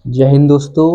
जय हिंद दोस्तों।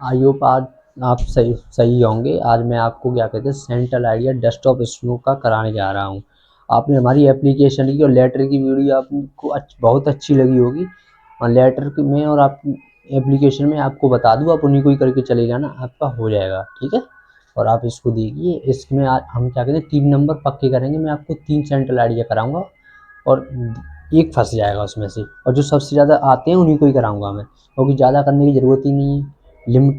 I hope आज आप सही सही होंगे। आज मैं आपको क्या कहते हैं सेंट्रल आइडिया डेस्कटॉप स्नो का कराने जा रहा हूँ। आपने हमारी एप्लीकेशन की और लेटर की वीडियो आपको बहुत अच्छी लगी होगी। और लेटर में और आप एप्लीकेशन में आपको बता दूँ, आप उन्हीं को ही करके चले जाना, आपका हो जाएगा। ठीक है। और आप इसको देखिए, इसमें आज हम क्या कहते हैं 3 नंबर पक्के करेंगे। मैं आपको 3 सेंट्रल आइडिया कराऊंगा और एक फंस जाएगा उसमें से, और जो सबसे ज़्यादा आते हैं उन्हीं को ही कराऊंगा मैं, क्योंकि ज़्यादा करने की ज़रूरत ही नहीं है। लिमिट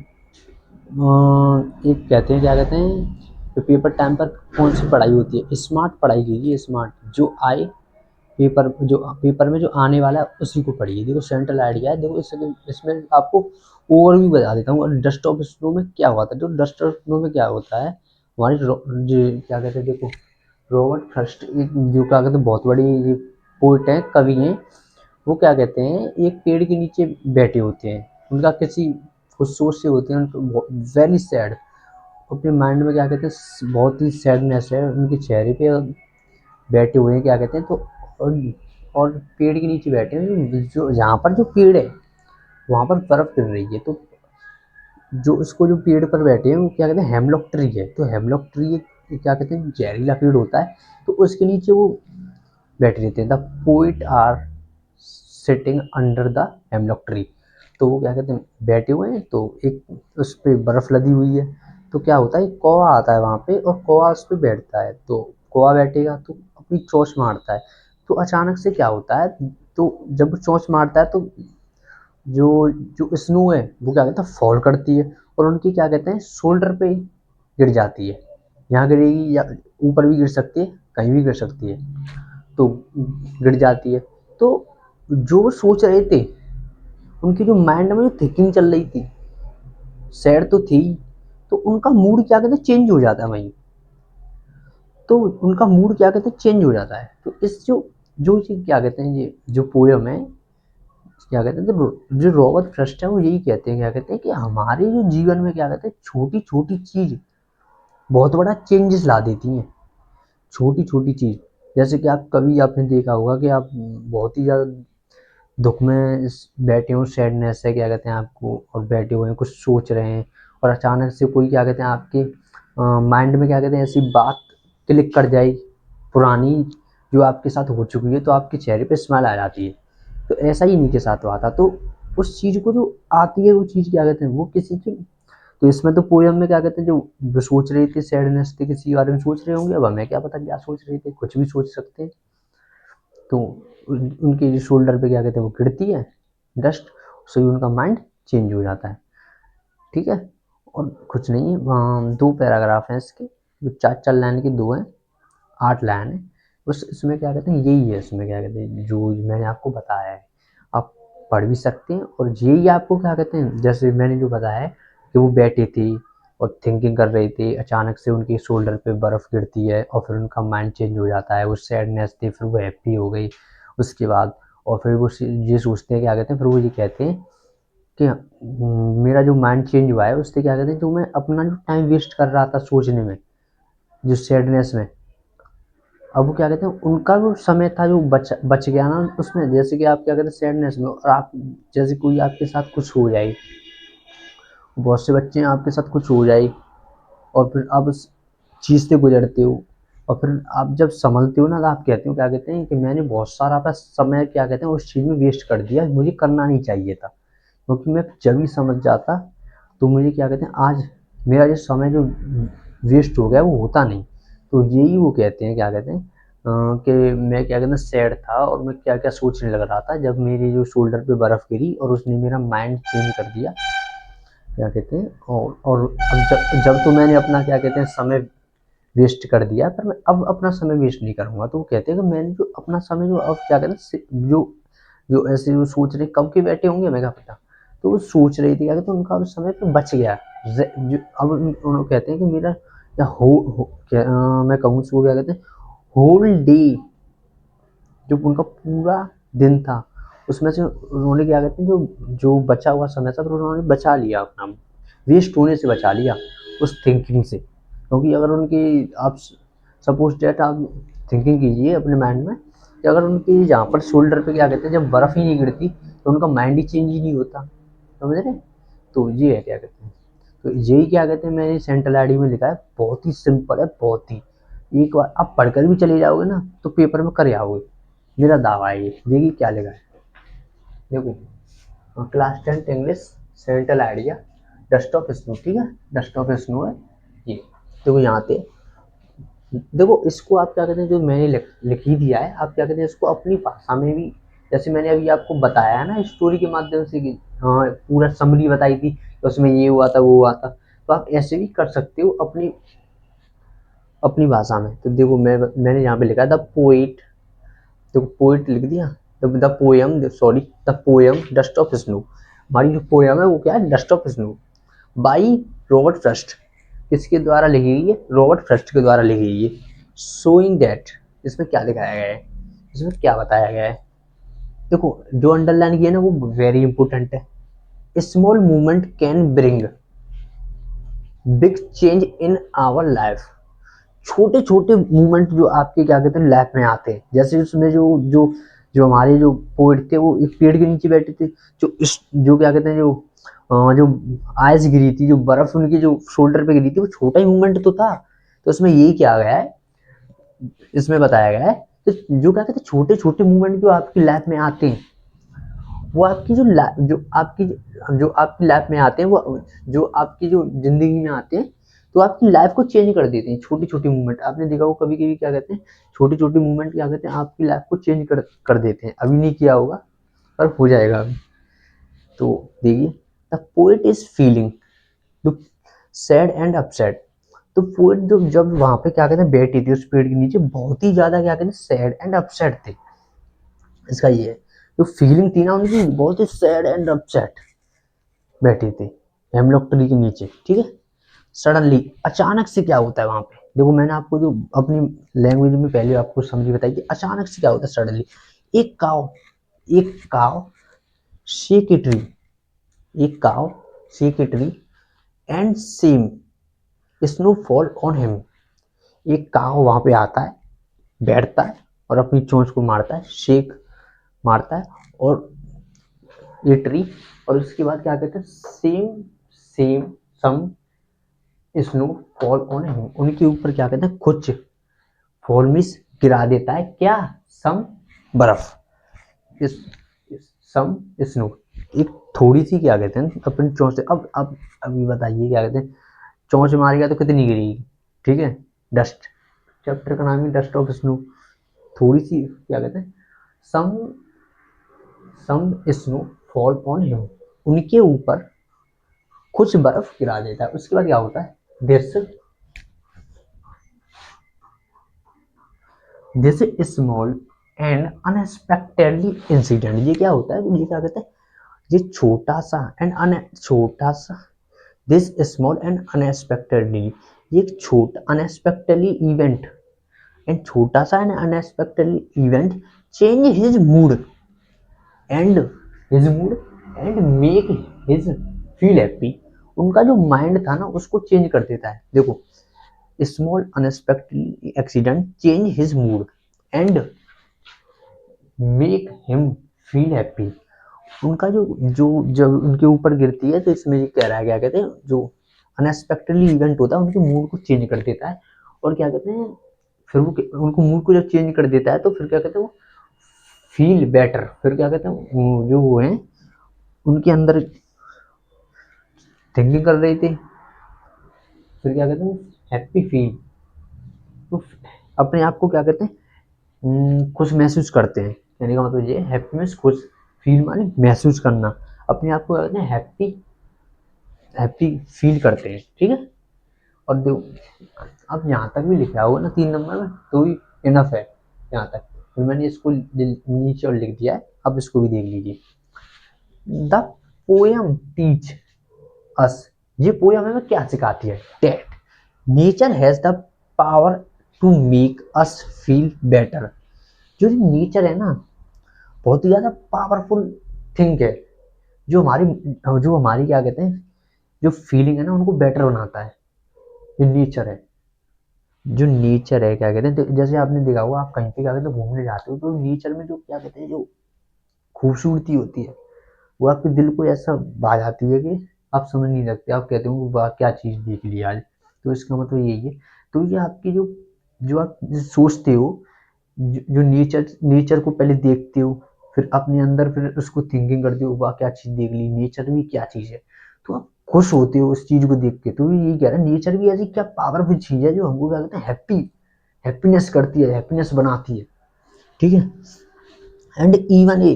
एक कहते हैं क्या कहते हैं, तो पेपर टाइम पर कौन सी पढ़ाई होती है, स्मार्ट पढ़ाई कीजिए। स्मार्ट जो आए पेपर, जो पेपर में जो आने वाला है उसी को पढ़िए। देखो सेंट्रल आइडिया है, देखो इसमें आपको ओवरव्यू बता देता हूँ। और डेस्कटॉप स्नो में क्या होता है, जो डेस्कटॉप स्नो में क्या होता है, हमारी जो क्या कहते हैं, देखो रॉबर्ट फर्स्ट एक जो क्या कहते हैं बहुत बड़ी ये पोइट है, कवि हैं। वो क्या कहते हैं, एक पेड़ के नीचे बैठे होते हैं, उनका किसी कुछ सोच से होते हैं, उनको वेरी सैड, अपने माइंड में क्या कहते हैं बहुत ही सैडनेस है उनके चेहरे पे, और बैठे हुए हैं क्या कहते हैं। तो और, और पेड़ के नीचे बैठे हैं, जो जहाँ पर जो पेड़ है वहाँ पर बर्फ गिर रही है। तो जो उसको जो पेड़ पर बैठे हैं वो क्या कहते हैं हेमलॉक ट्री है। तो हेमलॉक ट्री एक क्या कहते हैं जहरीला पेड़ होता है, तो उसके नीचे वो बैठे रहते हैं। The poet are sitting under the hemlock tree. तो वो क्या कहते हैं बैठे हुए हैं, तो एक उस पर बर्फ लदी हुई है। तो क्या होता है, कौवा आता है वहाँ पे, और कौवा उस पर बैठता है। तो कौवा बैठेगा तो अपनी चोंच मारता है। तो अचानक से क्या होता है, तो जब वो चोंच मारता है तो जो जो स्नो है वो क्या कहते हैं फॉल करती है, और उनकी क्या कहते हैं शोल्डर पे गिर जाती है। यहाँ गिरेगी या ऊपर भी गिर सकती है, कहीं भी गिर सकती है। तो गिर जाती है। तो जो सोच रहे थे, उनकी जो माइंड में जो थिंकिंग चल रही थी, सैड तो थी, तो उनका मूड क्या कहते हैं चेंज हो जाता है वहीं। तो उनका मूड क्या कहते हैं चेंज हो जाता है। तो इस जो जो चीज़ क्या कहते हैं, ये जो पोयम है क्या कहते हैं, जो रॉबर्ट फ्रस्ट है वो यही कहते हैं, क्या कहते हैं कि हमारे जो जीवन में क्या कहते हैं छोटी छोटी चीज बहुत बड़ा चेंजेस ला देती हैं। छोटी छोटी चीज, जैसे कि आप कभी आपने देखा होगा कि आप बहुत ही ज़्यादा दुख में बैठे हो, सैडनेस है क्या कहते हैं आपको, और बैठे हुए हैं कुछ सोच रहे हैं, और अचानक से कोई क्या कहते हैं आपके माइंड में क्या कहते हैं ऐसी बात क्लिक कर जाए पुरानी, जो आपके साथ हो चुकी है, तो आपके चेहरे पे स्माइल आ जाती है। तो ऐसा ही इन्हीं के साथ हुआ था। तो उस चीज़ को जो आती है वो चीज़ क्या कहते हैं वो किसी की, तो इसमें तो पोयम में क्या कहते हैं जो सोच रहे थे सैडनेस थे किसी के बारे में सोच रहे होंगे, अब हमें क्या पता क्या सोच रहे थे, कुछ भी सोच सकते हैं। तो उनके जो शोल्डर पे क्या कहते हैं वो गिरती है डस्ट, उससे उनका माइंड चेंज हो जाता है। ठीक है। और कुछ नहीं है, 2 पैराग्राफ हैं इसके, जो 4 4 लाइन की दो हैं, 8 लाइन है। उस इसमें क्या कहते हैं यही है, इसमें क्या कहते हैं जो मैंने आपको बताया है आप पढ़ भी सकते हैं। और यही आपको क्या कहते हैं जैसे मैंने जो बताया है कि वो बैठे थे और थिंकिंग कर रहे थे, अचानक से उनके शोल्डर पे बर्फ़ गिरती है और फिर उनका माइंड चेंज हो जाता है, वो सैडनेस थी फिर वो हैप्पी हो गई उसके बाद। और फिर वो ये सोचते हैं क्या कहते हैं, फिर वो ये कहते हैं कि मेरा जो माइंड चेंज हुआ है उससे क्या कहते हैं, जो मैं अपना जो टाइम वेस्ट कर रहा था सोचने में, जो सैडनेस में, अब वो क्या कहते हैं उनका जो समय था जो बच बच गया ना उसमें। जैसे कि आप क्या कहते हैं सैडनेस में, और आप जैसे कोई आपके साथ कुछ हो जाए, बहुत से बच्चे हैं आपके साथ कुछ हो जाए, और फिर आप उस चीज़ से गुजरते हो, और फिर आप जब संभलते हो ना, तो आप कहते हो क्या कहते हैं कि मैंने बहुत सारा अपना समय क्या कहते हैं उस चीज़ में वेस्ट कर दिया, मुझे करना नहीं चाहिए था। क्योंकि मैं जब ही समझ जाता तो मुझे क्या कहते हैं आज मेरा जो समय जो वेस्ट हो गया वो होता नहीं। तो यही वो कहते हैं क्या कहते हैं कि मैं क्या कहते हैं सैड था, और मैं क्या क्या सोचने लग रहा था जब मेरी जो शोल्डर पे बर्फ़ गिरी और उसने मेरा माइंड चेंज कर दिया, क्या कहते हैं। और अब जब तो मैंने अपना क्या कहते हैं समय वेस्ट कर दिया, पर मैं अब अपना समय वेस्ट नहीं करूँगा। तो वो कहते हैं कि मैंने जो अपना समय जो अब क्या कहते हैं जो जो ऐसे जो सोच रहे कब के बैठे होंगे हमें क्या पता। तो वो सोच रही थी क्या कहते हैं उनका अब समय पे बच गया। जो अब उन्होंने कहते हैं कि मेरा या हो क्या मैं कहूँ उसको क्या कहते हैं होल डे, जो उनका पूरा दिन था उसमें से उन्होंने क्या कहते हैं जो जो बचा हुआ समय था, तो उन्होंने बचा लिया अपना, वेस्ट होने से बचा लिया उस थिंकिंग से। क्योंकि अगर उनकी आप सपोज डेट आप थिंकिंग कीजिए अपने माइंड में कि अगर उनकी जहाँ पर शोल्डर पे क्या कहते हैं जब बर्फ़ ही नहीं गिरती तो उनका माइंड ही चेंज ही नहीं होता। समझ रहे? तो ये है क्या कहते हैं, तो यही क्या कहते हैं मैंने सेंट्रल आईडी में लिखा है, बहुत ही सिंपल है, बहुत ही, एक बार आप पढ़कर भी चले जाओगे ना तो पेपर में कर आओगे, मेरा दावा है ये। देखिए क्या लिखा है, देखो class 10 English central idea desktop snow, ठीक है, डेस्कटॉप स्नो है ये। देखो यहाँ पे, देखो इसको आप क्या कहते हैं, जो मैंने लिख ही दिया है, आप क्या कहते हैं इसको अपनी भाषा में भी, जैसे मैंने अभी आपको बताया ना स्टोरी के माध्यम से कि हाँ पूरा समरी बताई थी, तो उसमें ये हुआ था वो हुआ था, तो आप ऐसे भी कर सकते हो अपनी अपनी भाषा में। तो देखो मैंने यहाँ पे लिखा द पोइट, देखो पोइट लिख दिया, the poem, sorry the poem dust of snow, हमारी जो पोएम है वो क्या है, dust of snow, by Robert Frost, किसके द्वारा लिखी गई है, रॉबर्ट फ्रॉस्ट के द्वारा लिखी गई है। शोइंग दैट, इसमें क्या दिखाया गया है, इसमें क्या बताया गया है, देखो जो अंडरलाइन किया है ना वो वेरी इंपॉर्टेंट है। Small movement can bring big change in our life, छोटे छोटे मूवमेंट जो आपके क्या कहते हैं लाइफ में आते हैं, जैसे उसमें जो जो जो हमारे जो पोइट थे वो एक पेड़ के नीचे बैठे थे, जो क्या कहते हैं जो आइस गिरी थी, जो बर्फ उनकी जो शोल्डर पे गिरी थी, वो छोटा ही मूवमेंट तो था। तो इसमें यही क्या गया है, इसमें बताया गया है तो जो क्या कहते हैं छोटे छोटे मूवमेंट जो आपकी लाइफ में आते हैं, वो आपकी जो आपकी लाइफ में आते हैं, वो जो आपकी जो जिंदगी में आते हैं, तो आपकी लाइफ को चेंज कर देते हैं। छोटी छोटी मूवमेंट आपने देखा हो कभी कभी क्या कहते हैं, छोटी छोटी मूवमेंट क्या कहते हैं आपकी लाइफ को चेंज कर देते हैं। अभी नहीं किया होगा पर हो जाएगा अभी। तो देखिए, the poet is feeling sad and upset, तो पोएट जो जब वहां पे क्या कहते हैं बैठी थी उस पेड़ के नीचे, बहुत ही ज्यादा क्या कहते हैं सैड एंड अपसेट थे। इसका ये है, जो फीलिंग थी ना उनकी, बहुत ही सैड एंड अपसेट बैठी थी हेमलॉक ट्री के नीचे, ठीक है। सडनली, अचानक से क्या होता है वहां पे, देखो मैंने आपको जो अपनी लैंग्वेज में पहले आपको समझी बताई थी, अचानक से क्या होता है सडनली, एक काव शेक ए ट्री, एक काव shake a tree and same snow fall on him, एक काव वहां पे आता है, बैठता है और अपनी चोंच को मारता है, शेक मारता है, और ये ट्री, और उसके बाद क्या कहते हैं same same some snow fall on him, उनके ऊपर क्या कहते हैं कुछ फॉल मिस गिरा देता है, क्या, सम बर्फ, इस सम स्नो, एक थोड़ी सी क्या कहते हैं अपनी चोंच से, अब अभी बताइए क्या कहते हैं, चोंच मारेगा तो कितनी गिरेगी, ठीक है, डस्ट, चैप्टर का नाम है डस्ट ऑफ स्नो, थोड़ी सी क्या कहते हैं सम सम स्नो फॉल ऑन हिम, उनके ऊपर कुछ बर्फ गिरा देता है। उसके बाद क्या होता है, this small and unexpectedly incident, ये क्या होता है, ये क्या कहते हैं, ये छोटा सा दिस स्मॉल एंड अनएक्सपेक्टेडली, ये एक छोटा अनएक्सपेक्टेडली इवेंट, एंड छोटा सा and unexpectedly event change and his mood and make his feel happy, उनका जो माइंड था ना उसको चेंज कर देता है। देखो, small unexpected accident change his mood and make him feel happy, उनका जो जो जब उनके ऊपर गिरती है तो इसमें ये कह रहा है क्या कहते हैं, जो अनएक्सपेक्टेडली इवेंट होता है उनके मूड को चेंज कर देता है, और क्या कहते हैं फिर वो उनको मूड को जब चेंज कर देता है तो फिर क्या कहते हैं वो फील बेटर, फिर क्या कहते हैं जो वो हैं उनके अंदर थिंकिंग कर रहे थे, फिर क्या कहते हैं हैप्पी फील, तो अपने आप को क्या कहते हैं खुश महसूस करते हैं, कहने का मतलब ये हैप्पीनेस, खुश फील माने महसूस करना, अपने आप को क्या कहते हैं हैप्पी हैप्पी फील करते हैं, ठीक है। और देखो अब यहाँ तक भी लिखा होगा ना 3 नंबर में तो ही इनफ है यहाँ तक, फिर मैंने इसको नीचे और लिख दिया है, अब इसको भी देख लीजिए, द पोएम टीच अस, ये पोएम हमें क्या सिखाती है, that nature has the power to make us feel better, जो नेचर है ना बहुत ही ज्यादा पावरफुल थिंग है, जो हमारी क्या कहते हैं जो फीलिंग है ना उनको बेटर बनाता है, जो नेचर है, जो नेचर है क्या कहते हैं, जैसे आपने देखा होगा आप कहीं पे क्या कहते हैं घूमने जाते हो तो नेचर में जो क्या कहते हैं जो खूबसूरती होती है, वो आपके दिल को ऐसा भा जाती है कि आप समझ नहीं सकते, आप कहते हो वाह क्या चीज़ देख ली आज। तो इसका मतलब यही है। तो ये आपकी जो जो आप सोचते हो, जो नेचर नेचर को पहले देखते हो, फिर अपने अंदर फिर उसको थिंकिंग करते हो, वाह क्या चीज़ देख ली, नेचर भी क्या चीज़ है। तो आप खुश होते हो उस चीज़ को देख के। तो यही कह रहा है, नेचर भी ऐसी क्या पावरफुल चीज़ है जो हमको क्या कहते हैं, हैप्पीनेस करती है, हैप्पीनेस बनाती है। ठीक है। And even a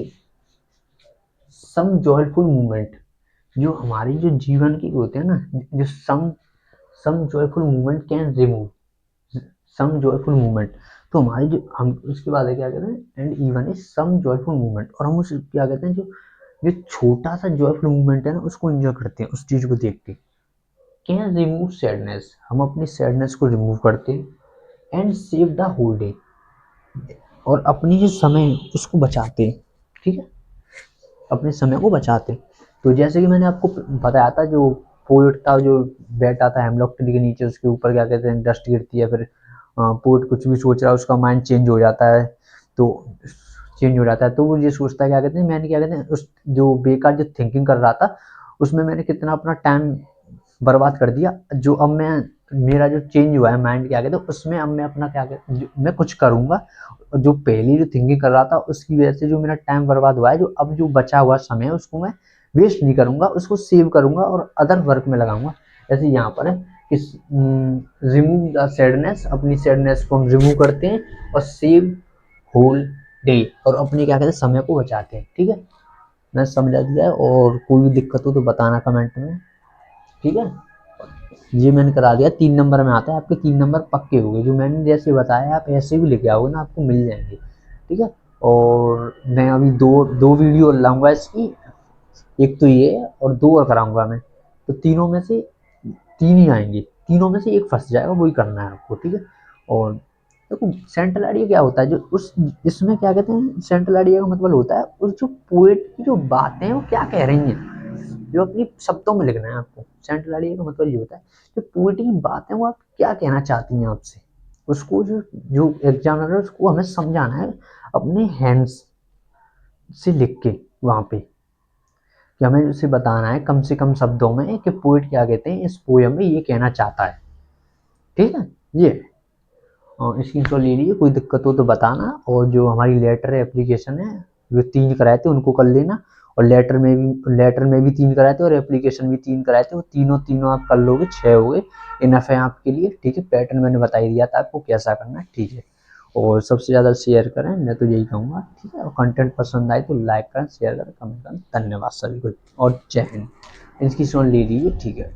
some joyful moment, जो हमारी जो जीवन की होते हैं ना, जो some joyful moment can remove some joyful moment. तो हमारी जो हम उसके बाद है क्या कहते हैं, and even a some joyful moment, और हम उस क्या कहते हैं, जो जो छोटा सा जॉयफुल मोमेंट है ना, उसको एंजॉय करते हैं, उस चीज को देख के। कैन रिमूव सैडनेस, हम अपनी सैडनेस को रिमूव करते हैं। And save the whole day, और अपनी जो समय है उसको बचाते हैं। ठीक है, अपने समय को बचाते। तो जैसे कि मैंने आपको बताया था, जो पोएट था जो बैठा था हेमलॉक ट्री के नीचे, उसके ऊपर क्या कहते हैं डस्ट गिरती है, फिर पोएट कुछ भी सोच रहा है, उसका माइंड चेंज हो जाता है। तो चेंज हो जाता है, तो वो ये सोचता है क्या कहते हैं, मैंने क्या कहते हैं उस जो बेकार जो थिंकिंग कर रहा था, उसमें मैंने कितना अपना टाइम बर्बाद कर दिया। जो अब मैं मेरा जो चेंज हुआ है माइंड क्या कहते हैं, उसमें अब मैं अपना क्या कहते मैं कुछ करूंगा। जो पहली जो थिंकिंग कर रहा था उसकी वजह से जो मेरा टाइम बर्बाद हुआ है, जो अब जो बचा हुआ समय है उसको मैं वेस्ट नहीं करूंगा, उसको सेव करूंगा और अदर वर्क में लगाऊंगा। जैसे यहाँ पर है कि रिमूव द सैडनेस, अपनी सैडनेस को हम रिमूव करते हैं, और सेव होल डे, और अपने क्या कहते हैं समय को बचाते हैं। ठीक है, मैं समझा दिया है, और कोई भी दिक्कत हो तो बताना कमेंट में। ठीक है, ये मैंने करा दिया। 3 नंबर में आता है, आपके 3 नंबर पक्के हो गए, जो मैंने जैसे बताया आप ऐसे भी लेके आओगे ना, आपको मिल जाएंगे। ठीक है, और मैं अभी दो दो वीडियो लाऊंगा इसकी, एक तो ये और दो और कराऊंगा मैं। तो तीनों में से तीन ही आएंगे, तीनों में से एक फंस जाएगा, वही करना है आपको। ठीक है, और देखो सेंट्रल आइडिया क्या होता है, जो उस इसमें क्या कहते हैं, सेंट्रल आइडिया का मतलब होता है उस जो पोएट की जो बातें हैं वो क्या कह रही हैं, जो अपनी शब्दों में लिखना है आपको। सेंट्रल आइडिया का मतलब ये होता है जो पोएट की बातें वो आप क्या कहना चाहती हैं आपसे, उसको जो जो एग्जामिनर है उसको हमें समझाना है अपने हैंड्स से लिख के वहाँ पे, कि हमें उसे बताना है कम से कम शब्दों में कि पोएट क्या कहते हैं इस पोयम में ये कहना चाहता है। ठीक है, ये स्क्रीनशॉट ले लीजिए, कोई दिक्कत हो तो बताना। और जो हमारी लेटर एप्लीकेशन है, जो 3 कराए थे उनको कर लेना, और लेटर में भी 3 कराए थे और एप्लीकेशन भी 3 कराए थे, वो तीनों तीनों आप कर लोगे, 6 हो गए, इनफ है आपके लिए। ठीक है, पैटर्न मैंने बता ही दिया था आपको कैसा करना है। ठीक है, और सबसे ज़्यादा शेयर करें, मैं तो यही कहूँगा। ठीक है, और कंटेंट पसंद आए तो लाइक करें, शेयर करें, कमेंट करें। धन्यवाद सभी को, और जय हिंद। इसकी सुन ले लीजिए। ठीक है।